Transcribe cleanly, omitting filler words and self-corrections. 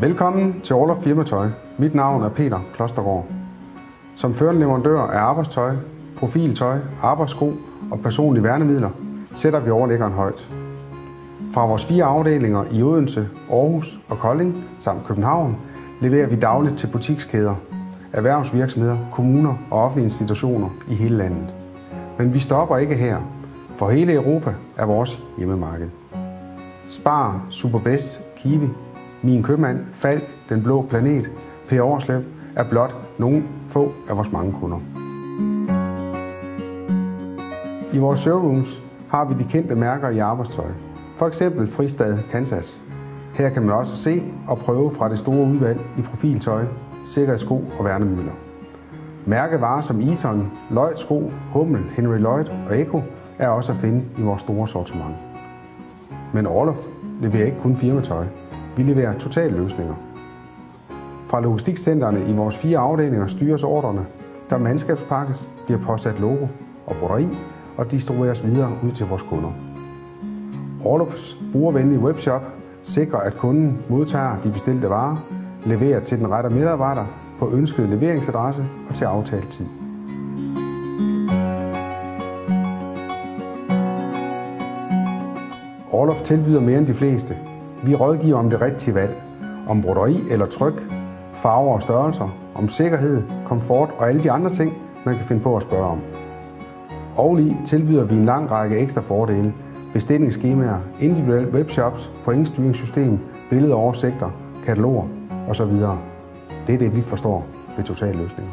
Velkommen til Orloff Firmatøj. Mit navn er Peter Klostergaard. Som førende leverandør af arbejdstøj, profiltøj, arbejdssko og personlige værnemidler sætter vi overliggeren højt. Fra vores 4 afdelinger i Odense, Aarhus og Kolding samt København leverer vi dagligt til butikskæder, erhvervsvirksomheder, kommuner og offentlige institutioner i hele landet. Men vi stopper ikke her, for hele Europa er vores hjemmemarked. Spar, Superbest, Kiwi, Min Købmand, Falk, Den Blå Planet, P. Overslev er blot nogle få af vores mange kunder. I vores showrooms har vi de kendte mærker i arbejdstøj. For eksempel Fristad Kansas. Her kan man også se og prøve fra det store udvalg i profiltøj, sikkerhedssko og værnemidler. Mærkevarer som Eton, Lloyd sko, Hummel, Henry Lloyd og Eko er også at finde i vores store sortiment. Men Orloff leverer ikke kun firmatøj. Vi leverer totalløsninger. Fra logistikcentrene i vores 4 afdelinger styres ordrene, der mandskabspakkes, bliver påsat logo og broderi og distribueres videre ud til vores kunder. Orloffs brugervenlige webshop sikrer, at kunden modtager de bestilte varer, leverer til den rette medarbejder på ønsket leveringsadresse og til aftalt tid. Orloff tilbyder mere end de fleste. Vi rådgiver om det rigtige valg, om broderi eller tryk, farver og størrelser, om sikkerhed, komfort og alle de andre ting, man kan finde på at spørge om. Oveni tilbyder vi en lang række ekstra fordele, bestillingsskemaer, individuelle webshops, pointstyringssystem, billedоversigter, kataloger osv. Det er det, vi forstår ved totalløsninger.